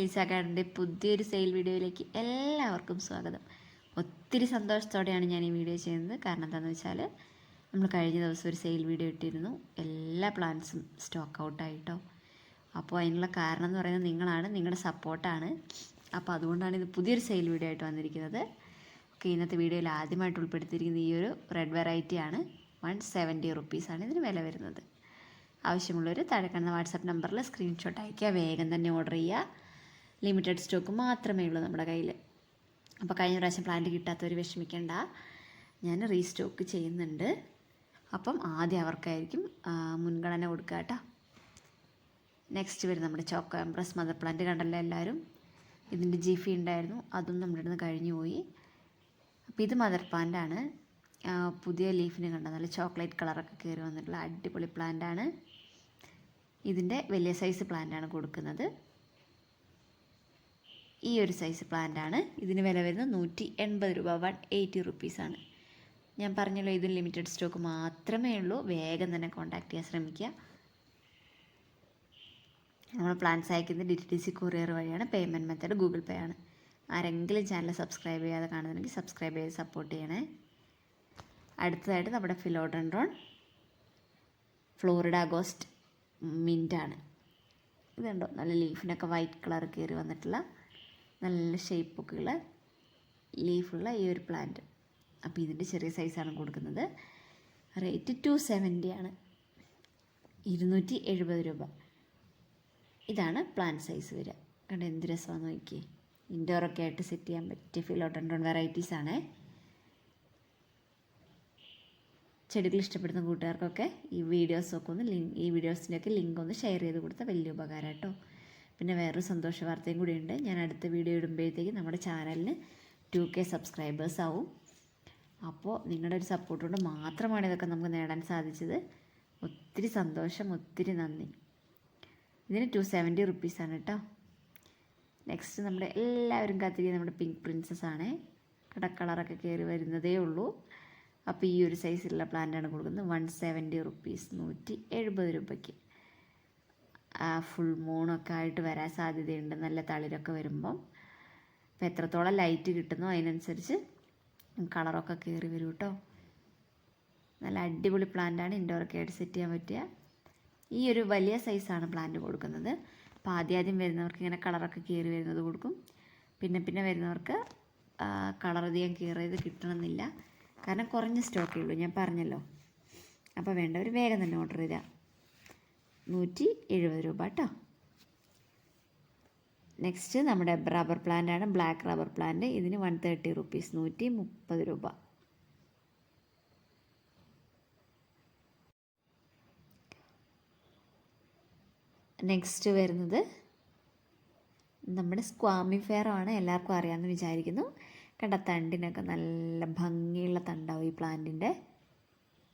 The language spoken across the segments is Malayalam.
ലിസ ഗാർഡൻ്റെ പുതിയൊരു സെയിൽ വീഡിയോയിലേക്ക് എല്ലാവർക്കും സ്വാഗതം. ഒത്തിരി സന്തോഷത്തോടെയാണ് ഞാൻ ഈ വീഡിയോ ചെയ്യുന്നത്. കാരണം എന്താണെന്ന് വെച്ചാൽ നമ്മൾ കഴിഞ്ഞ ദിവസം ഒരു സെയിൽ വീഡിയോ ഇട്ടിരുന്നു. എല്ലാ പ്ലാന്റ്സും സ്റ്റോക്ക് ഔട്ടായിട്ടോ. അപ്പോൾ അതിനുള്ള കാരണം എന്ന് പറയുന്നത് നിങ്ങളാണ്, നിങ്ങളുടെ സപ്പോർട്ടാണ്. അപ്പോൾ അതുകൊണ്ടാണ് ഇത് പുതിയൊരു സെയിൽ വീഡിയോ ആയിട്ട് വന്നിരിക്കുന്നത്. ഓക്കെ, ഇന്നത്തെ വീഡിയോയിൽ ആദ്യമായിട്ട് ഉൾപ്പെടുത്തിയിരിക്കുന്നത് ഈ ഒരു റെഡ് വെറൈറ്റിയാണ്. 170 റുപ്പീസാണ് ഇതിന് വില വരുന്നത്. ആവശ്യമുള്ളവർ താഴെ കാണുന്ന വാട്സാപ്പ് നമ്പറിൽ സ്ക്രീൻഷോട്ട് അയയ്ക്കുക. വേഗം തന്നെ ഓർഡർ ചെയ്യുക. ലിമിറ്റഡ് സ്റ്റോക്ക് മാത്രമേ ഉള്ളൂ നമ്മുടെ കയ്യിൽ. അപ്പോൾ കഴിഞ്ഞ പ്രാവശ്യം പ്ലാന്റ് കിട്ടാത്തവർ വിഷമിക്കേണ്ട, ഞാൻ റീസ്റ്റോക്ക് ചെയ്യുന്നുണ്ട്. അപ്പം ആദ്യം അവർക്കായിരിക്കും മുൻഗണന കൊടുക്കുക കേട്ടോ. നെക്സ്റ്റ് വരും നമ്മുടെ ചോക്കോ എംപ്രസ് മദർ പ്ലാന്റ്. കണ്ടല്ലോ എല്ലാവരും, ഇതിൻ്റെ ജിഫി ഉണ്ടായിരുന്നു, അതും നമ്മുടെ അടുത്ത് കഴിഞ്ഞു പോയി. അപ്പോൾ ഇത് മദർ പ്ലാന്റാണ്. പുതിയ ലീഫിന് കണ്ട നല്ല ചോക്ലേറ്റ് കളറൊക്കെ കയറി വന്നിട്ടുള്ള അടിപൊളി പ്ലാന്റാണ്. ഇതിൻ്റെ വലിയ സൈസ് പ്ലാന്റാണ് കൊടുക്കുന്നത്. ഈ ഒരു സൈസ് പ്ലാന്റാണ്. ഇതിന് വില വരുന്നത് 180 രൂപ, 180 റുപ്പീസാണ്. ഞാൻ പറഞ്ഞല്ലോ, ഇതിന് ലിമിറ്റഡ് സ്റ്റോക്ക് മാത്രമേ ഉള്ളൂ. വേഗം തന്നെ കോൺടാക്ട് ചെയ്യാൻ ശ്രമിക്കുക. നമ്മൾ പ്ലാന്റ്സ് അയക്കുന്നത് DTDC കൊറിയർ വഴിയാണ്. പേയ്മെൻറ്റ് മെത്തേഡ് ഗൂഗിൾ പേ ആണ്. ആരെങ്കിലും ചാനൽ സബ്സ്ക്രൈബ് ചെയ്യാതെ കാണുന്നുണ്ടെങ്കിൽ സബ്സ്ക്രൈബ് ചെയ്ത് സപ്പോർട്ട് ചെയ്യണേ. അടുത്തതായിട്ട് നമ്മുടെ ഫിലോഡെൻഡ്രോൺ ഫ്ലോറിഡ ഗോസ്റ്റ് മിൻറ്റാണ്. ഇതുണ്ടോ, നല്ല ലീഫിനൊക്കെ വൈറ്റ് കളർ കയറി വന്നിട്ടുള്ള നല്ല ഷേപ്പൊക്കെയുള്ള ലീഫുള്ള ഈ ഒരു പ്ലാന്റ്. അപ്പോൾ ഇതിൻ്റെ ചെറിയ സൈസാണ് കൊടുക്കുന്നത്. റേറ്റ് 270 ആണ്, 270 രൂപ. ഇതാണ് പ്ലാന്റ് സൈസ് വരിക. കണ്ട എന്ത് രസമാണെന്ന് നോക്കിയേ. ഇൻഡോറൊക്കെ ആയിട്ട് സെറ്റ് ചെയ്യാൻ പറ്റിയ ഫിലോഡെൻഡ്രോൺ വെറൈറ്റീസാണ്. ചെടികൾ ഇഷ്ടപ്പെടുന്ന കൂട്ടുകാർക്കൊക്കെ ഈ വീഡിയോസൊക്കെ ഒന്ന് ഈ വീഡിയോസിൻ്റെയൊക്കെ ലിങ്ക് ഒന്ന് ഷെയർ ചെയ്ത് കൊടുത്താൽ വലിയ ഉപകാരം കേട്ടോ. പിന്നെ വേറൊരു സന്തോഷ വാർത്തയും കൂടിയുണ്ട്. ഞാൻ അടുത്ത വീഡിയോ ഇടുമ്പോഴത്തേക്ക് നമ്മുടെ ചാനലിന് 2K സബ്സ്ക്രൈബേഴ്സ് ആവും. അപ്പോൾ നിങ്ങളുടെ ഒരു സപ്പോർട്ട് കൊണ്ട് മാത്രമാണ് ഇതൊക്കെ നമുക്ക് നേടാൻ സാധിച്ചത്. ഒത്തിരി സന്തോഷം, ഒത്തിരി നന്ദി. ഇതിന് 270 റുപ്പീസാണ് കേട്ടോ. നെക്സ്റ്റ് നമ്മുടെ എല്ലാവരും കാത്തിരിക്കുന്ന നമ്മുടെ പിങ്ക് പ്രിൻസസ് ആണ്. കളറൊക്കെ കയറി വരുന്നതേ ഉള്ളൂ. അപ്പോൾ ഈ ഒരു സൈസിലുള്ള പ്ലാന്റാണ് കൊടുക്കുന്നത്. 170 റുപ്പീസ്, 170 രൂപയ്ക്ക്. ഫുൾ മൂണൊക്കെ ആയിട്ട് വരാൻ സാധ്യതയുണ്ട്, നല്ല തളിരൊക്കെ വരുമ്പം. അപ്പോൾ എത്രത്തോളം ലൈറ്റ് കിട്ടുന്നോ അതിനനുസരിച്ച് കളറൊക്കെ കയറി വരും കേട്ടോ. നല്ല അടിപൊളി പ്ലാന്റാണ്. ഇൻഡോറൊക്കെ ആയിട്ട് സെറ്റ് ചെയ്യാൻ പറ്റിയ ഈ ഒരു വലിയ സൈസാണ് പ്ലാന്റ് കൊടുക്കുന്നത്. അപ്പോൾ ആദ്യം വരുന്നവർക്ക് ഇങ്ങനെ കളറൊക്കെ കയറി വരുന്നത് കൊടുക്കും. പിന്നെ വരുന്നവർക്ക് കളർ അധികം കയറിയത് കിട്ടണമെന്നില്ല. കാരണം കുറഞ്ഞ സ്റ്റോക്കേ ഉള്ളൂ, ഞാൻ പറഞ്ഞല്ലോ. അപ്പോൾ വേണ്ടവർ വേഗം തന്നെ ഓർഡർ ചെയ്താൽ 170 രൂപ കേട്ടോ. നെക്സ്റ്റ് നമ്മുടെ റബ്ബർ പ്ലാന്റ് ആണ്, ബ്ലാക്ക് റബ്ബർ പ്ലാന്റ്. ഇതിന് 130 റുപ്പീസ്, 130 രൂപ. നെക്സ്റ്റ് വരുന്നത് നമ്മുടെ സ്ക്വാമി ഫെയറാണ്. എല്ലാവർക്കും അറിയാമെന്ന് വിചാരിക്കുന്നു. കണ്ട തണ്ടിനൊക്കെ നല്ല ഭംഗിയുള്ള തണ്ടാവും ഈ പ്ലാന്റിൻ്റെ.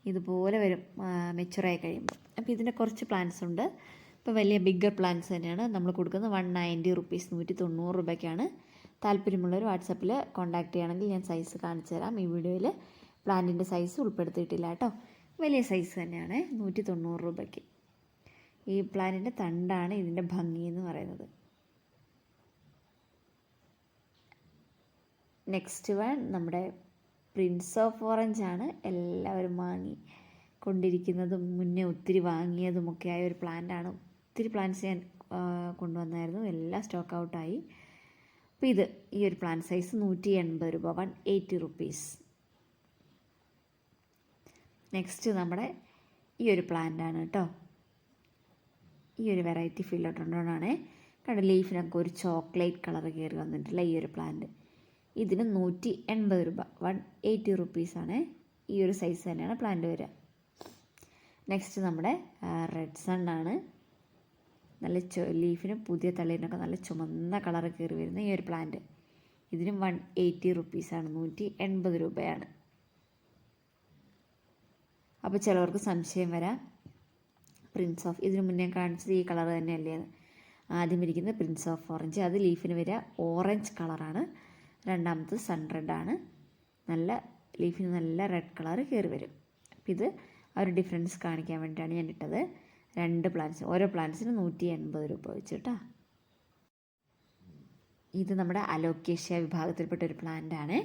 ഇതുപോലെ വരും മെച്ചുറായി കഴിയുമ്പോൾ. അപ്പോൾ ഇതിൻ്റെ കുറച്ച് പ്ലാന്റ്സ് ഉണ്ട്. ഇപ്പോൾ വലിയ ബിഗ്ഗർ പ്ലാന്റ്സ് തന്നെയാണ് നമ്മൾ കൊടുക്കുന്നത്. 190 റുപ്പീസ്, 190 രൂപയ്ക്കാണ്. താല്പര്യമുള്ളവർ വാട്സാപ്പിൽ കോൺടാക്ട് ചെയ്യുകയാണെങ്കിൽ ഞാൻ സൈസ് കാണിച്ചു തരാം. ഈ വീഡിയോയിൽ പ്ലാന്റിൻ്റെ സൈസ് ഉൾപ്പെടുത്തിയിട്ടില്ല കേട്ടോ. വലിയ സൈസ് തന്നെയാണ്, 190 രൂപയ്ക്ക്. ഈ പ്ലാന്റിൻ്റെ തണ്ടാണ് ഇതിൻ്റെ ഭംഗി എന്ന് പറയുന്നത്. നെക്സ്റ്റ് വൺ നമ്മുടെ പ്രിൻസ് ഓഫ് ഓറഞ്ച് ആണ്. എല്ലാവരും വാങ്ങി കൊണ്ടിരിക്കുന്നതും മുന്നേ ഒത്തിരി വാങ്ങിയതുമൊക്കെ ആയ ഒരു പ്ലാന്റാണ്. ഒത്തിരി പ്ലാന്റ്സ് ഞാൻ കൊണ്ടുവന്നായിരുന്നു, എല്ലാം സ്റ്റോക്ക് ഔട്ടായി. അപ്പോൾ ഈ ഒരു പ്ലാന്റ് സൈസ് 180 രൂപ, 180 റുപ്പീസ്. നെക്സ്റ്റ് നമ്മുടെ ഈ ഒരു പ്ലാന്റാണ് കേട്ടോ. ഈ ഒരു വെറൈറ്റി ഫിലോഡെൻഡ്രോൺ ആണ്. കണ്ട ലീഫിനൊക്കെ ഒരു ചോക്ലേറ്റ് കളർ കയറി വന്നിട്ടുള്ള ഈ ഒരു പ്ലാന്റ്. ഇതിന് 180 രൂപ, 180 റുപ്പീസാണ്. ഈ ഒരു സൈസ് തന്നെയാണ് പ്ലാന്റ് വരിക. നെക്സ്റ്റ് നമ്മുടെ റെഡ് സൺ ആണ്. നല്ല ലീഫിന് പുതിയ തളിരിനൊക്കെ നല്ല ചുമന്ന കളർ കയറി വരുന്ന ഈ ഒരു പ്ലാന്റ്. ഇതിനും 180 റുപ്പീസാണ്, 180 രൂപയാണ്. അപ്പോൾ ചിലവർക്ക് സംശയം വരാം, പ്രിൻസ് ഓഫ് ഇതിന് മുന്നേ കാണിച്ചത് ഈ കളർ തന്നെയല്ലേ. ആദ്യം ഇരിക്കുന്നത് പ്രിൻസ് ഓഫ് ഓറഞ്ച്, അത് ലീഫിന് വരിക ഓറഞ്ച് കളറാണ്. രണ്ടാമത് സൺ റെഡാണ്. നല്ല ലീഫിന് നല്ല റെഡ് കളർ കയറി വരും. അപ്പം ഇത് ആ ഒരു ഡിഫറൻസ് കാണിക്കാൻ വേണ്ടിയിട്ടാണ് ഞാൻ ഇട്ടത്. രണ്ട് പ്ലാന്റ്സ്, ഓരോ പ്ലാന്റ്സിന് 180 രൂപ വെച്ച് കേട്ടോ. ഇത് നമ്മുടെ അലോക്കേഷ്യ വിഭാഗത്തിൽപ്പെട്ട ഒരു പ്ലാന്റ് ആണ്.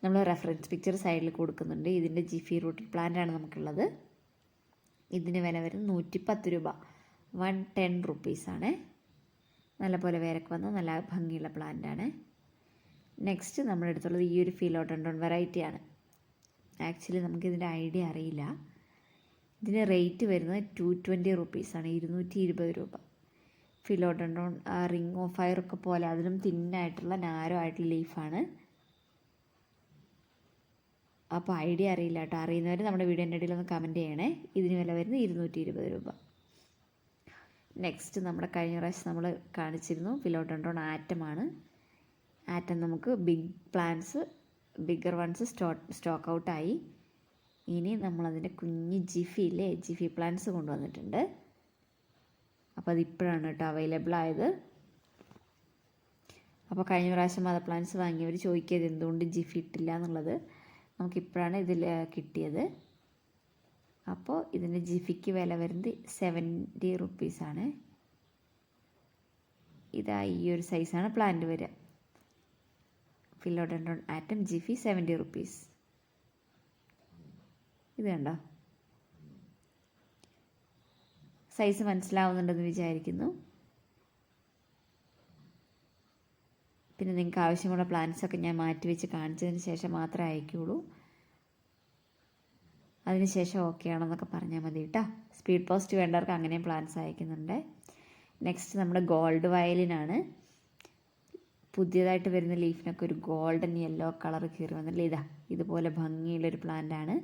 നമ്മൾ റെഫറൻസ് പിക്ചർ സൈഡിൽ കൊടുക്കുന്നുണ്ട്. ഇതിൻ്റെ ജിഫി റൂട്ടഡ് പ്ലാന്റ് ആണ് നമുക്കുള്ളത്. ഇതിന് വില വരുന്നത് 110 രൂപ, 110 റുപ്പീസാണ്. നല്ലപോലെ വേരൊക്കെ വന്ന നല്ല ഭംഗിയുള്ള പ്ലാന്റ് ആണ്. നെക്സ്റ്റ് നമ്മുടെ അടുത്തുള്ളത് ഈ ഒരു ഫിലോഡെൻഡ്രോൺ വെറൈറ്റിയാണ്. ആക്ച്വലി നമുക്കിതിൻ്റെ ഐഡിയ അറിയില്ല. ഇതിന് റേറ്റ് വരുന്നത് 220 റുപ്പീസാണ്, 220 രൂപ. ഫിലോഡെൻഡ്രോൺ റിംഗ് ഓഫ് ഫയർ ഒക്കെ പോലെ അതിലും തിന്നായിട്ടുള്ള നാരോ ആയിട്ടുള്ള ലീഫാണ്. അപ്പോൾ ഐഡിയ അറിയില്ല കേട്ടോ. അറിയുന്നവർ നമ്മുടെ വീഡിയോൻ്റെ ഇടയിൽ ഒന്ന് കമൻറ്റ് ചെയ്യണേ. ഇതിന് വില വരുന്നത് 220 രൂപ. നെക്സ്റ്റ് നമ്മുടെ കഴിഞ്ഞ പ്രാവശ്യം നമ്മൾ കാണിച്ചിരുന്നു ഫിലോഡെൻഡ്രോൺ ആറ്റമാണ്. ആറ്റം നമുക്ക് ബിഗ്ഗർ വൺസ് സ്റ്റോക്ക് ഔട്ടായി. ഇനി നമ്മളതിൻ്റെ കുഞ്ഞ് ജിഫി പ്ലാന്റ്സ് കൊണ്ടുവന്നിട്ടുണ്ട്. അപ്പോൾ അതിപ്പോഴാണ് കേട്ടോ അവൈലബിൾ ആയത്. അപ്പോൾ കഴിഞ്ഞ പ്രാവശ്യം മദർ പ്ലാന്റ്സ് വാങ്ങിയവർ ചോദിക്കിയത് എന്തുകൊണ്ട് ജിഫി ഇട്ടില്ല എന്നുള്ളത്. നമുക്കിപ്പോഴാണ് ഇതിൽ കിട്ടിയത്. അപ്പോൾ ഇതിൻ്റെ ജിഫിക്ക് വില വരുന്നത് 70 റുപ്പീസാണ്. ഇതാ ഈ ഒരു സൈസാണ് പ്ലാന്റ് വരിക. Philodendron atom jiffy 70 rupees. ഇത് കണ്ടോ, സൈസ് മനസ്സിലാവുന്നുണ്ടെന്ന് വിചാരിക്കുന്നു. പിന്നെ നിങ്ങൾക്ക് ആവശ്യമുള്ള പ്ലാന്റ്സൊക്കെ ഞാൻ മാറ്റി വെച്ച് കാണിച്ചതിന് ശേഷം മാത്രമേ അയക്കുകയുള്ളൂ. അതിനുശേഷം ഓക്കെ ആണെന്നൊക്കെ പറഞ്ഞാൽ മതി കേട്ടോ. സ്പീഡ് പോസ്റ്റ് വേണ്ടവർക്ക് അങ്ങനെയും പ്ലാന്റ്സ് അയക്കുന്നുണ്ട്. നെക്സ്റ്റ് നമ്മുടെ ഗോൾഡ് വയലിനാണ്. പുതിയതായിട്ട് വരുന്ന ലീഫിനൊക്കെ ഒരു ഗോൾഡൻ യെല്ലോ കളർ കയറി വന്നില്ല. ഇതുപോലെ ഭംഗിയുള്ളൊരു പ്ലാന്റാണ്,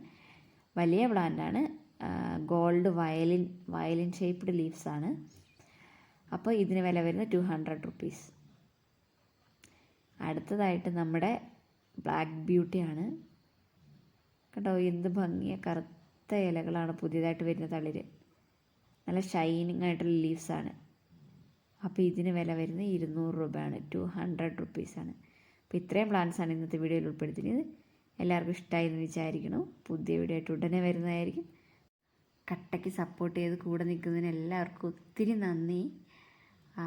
വലിയ പ്ലാന്റാണ്. ഗോൾഡ് വയലിൻ ഷേപ്പ്ഡ് ലീവ്സാണ്. അപ്പോൾ ഇതിന് വില വരുന്നത് 200 റുപ്പീസ്. അടുത്തതായിട്ട് നമ്മുടെ ബ്ലാക്ക് ബ്യൂട്ടിയാണ്. കേട്ടോ, എന്ത് ഭംഗിയ കറുത്ത ഇലകളാണ് പുതിയതായിട്ട് വരുന്ന തളിര്. നല്ല ഷൈനിങ് ആയിട്ടുള്ള ലീവ്സാണ്. അപ്പോൾ ഇതിന് വില വരുന്നത് 200 രൂപയാണ്, 200 റുപ്പീസാണ്. അപ്പോൾ ഇത്രയും പ്ലാന്റ്സാണ് ഇന്നത്തെ വീഡിയോയിൽ ഉൾപ്പെടുത്തിയത്. എല്ലാവർക്കും ഇഷ്ടമായി എന്ന് വിചാരിക്കണം. പുതിയ വീഡിയോ ആയിട്ട് ഉടനെ വരുന്നതായിരിക്കും. കട്ടയ്ക്ക് സപ്പോർട്ട് ചെയ്ത് കൂടെ നിൽക്കുന്നതിന് എല്ലാവർക്കും ഒത്തിരി നന്ദി.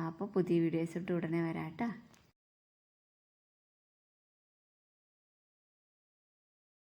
അപ്പോൾ പുതിയ വീഡിയോസ് ഇട്ട് ഉടനെ വരാം കേട്ടോ.